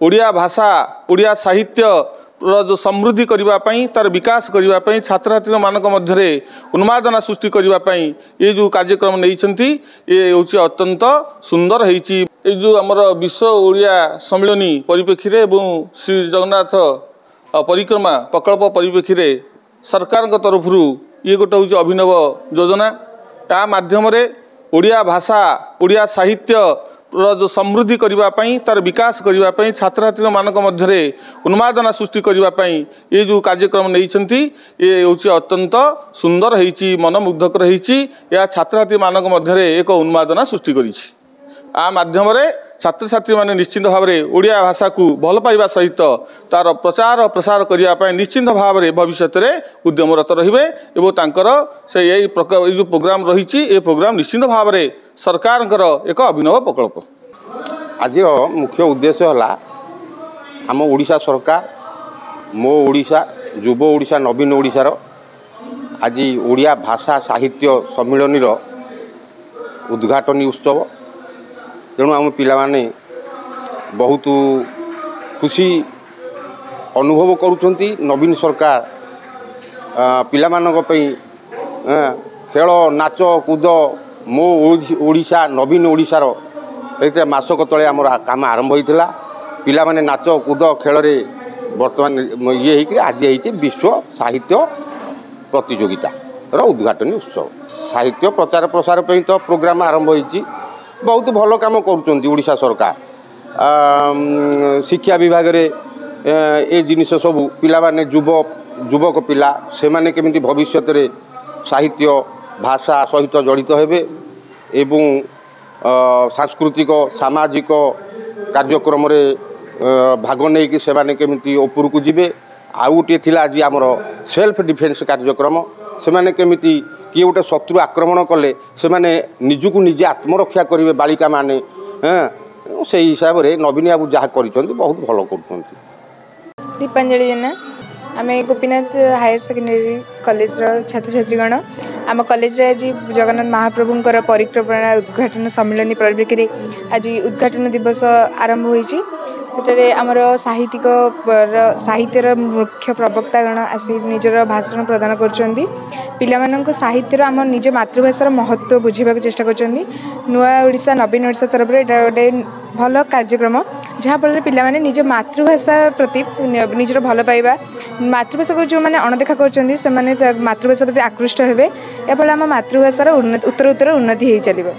ओडिया भाषा ओडिया साहित्य जो समृद्धि करने तार विकास करने छात्र छात्री मानक मध्य उन्मादना सृष्टि करने ये जो कार्यक्रम नहीं ये हूँ अत्यंत सुंदर होती जो आमर विश्व ओडिया सम्मिलनी परिप्रेक्षी श्री जगन्नाथ परिक्रमा प्रकल्प परिप्रेक्षी सरकार तरफ ये गोटे हूँ अभिनव योजना या माध्यम ओडिया भाषा ओडिया साहित्य जो समृद्धि करने तार विकास करने छात्र छात्री मानक मध्य उन्मादना सृष्टि करने ये जो कार्यक्रम नहीं ये हूँ अत्यंत सुंदर होती मनमुग्धकर होती या छात्र छात्री मानक मध्य एक उन्मादना सृष्टि करी आ माध्यम छात्र छात्री मैंने निश्चित भाव में ओडिया भाषा को भल पाइबा सहित तार प्रचार प्रसार करने निश्चित भाव में भविष्य में उद्यमरत रही से यही जो प्रोग्राम रही ये प्रोग्राम निश्चित भाव में सरकार एक अभिनव प्रकल्प। आज मुख्य उद्देश्य है आम ओडिशा सरकार मो ओडिशा युव ओडिशा नवीन ओडिशार आज ओडिया भाषा साहित्य सम्मिलनी उद्घाटनी उत्सव तेणु आम पिलाने बहुत खुशी अनुभव करुँच नवीन सरकार पिलामानक खेल नाच कूद मो ओडिशा नवीन ओडिशार एक मासक तले आमर काम आरंभ होता पिला माने नाच कूद खेल बर्तमान ये आज विश्व साहित्य प्रतियोगितार उद्घाटनी उत्सव साहित्य प्रचार प्रसार तो प्रोग्राम आरंभ होती बहुत भल काम करुँचा सरकार शिक्षा विभाग ए जिनिस सब पिला माने युवक पिला से माने केमिति भविष्य में साहित्य भाषा सहित जड़ित हेबे एवं सांस्कृतिक सामाजिक कार्यक्रम रे भाग नहीं कि सेमाने केमिति ऊपर को जीवे आउ गोटे थिला आज आमर सेल्फ डिफेन्स कार्यक्रम से माने केमिति किए गोटे शत्रु आक्रमण कले से माने निजुक निजे आत्मरक्षा करेंगे बालिका माने से हिसाब से नवीन बाबू जहाँ कर बहुत भल कर। दीपांजलि जेना आम गोपीनाथ हायर सेकेंडरी कॉलेज छात्र छात्रीगण आम कॉलेज आज जगन्नाथ महाप्रभुंर परिक्रमा उद्घाटन सम्मिलनी परिप्रेक्षी आज उद्घाटन दिवस आरंभ होती आमर साहित्यर मुख्य प्रवक्तागण आसी निजर भाषण प्रदान कर पिलामानंको साहित्यर आम निज मातृभाषार महत्व बुझा चेष्टा कर नुआ ओडिशा नवीन ओडिशा तरफ गोटे भल कार्यक्रम जहाँफल पिलामाने निज मातृभाषा प्रति निजर भल पाइबा मातृभाषा को जो मैंने अणदेखा कर मातृभाषा प्रति आकृष्ट हेबे याफल आम मातृभाषार उत्तर उत्तर उन्नति हो चलो।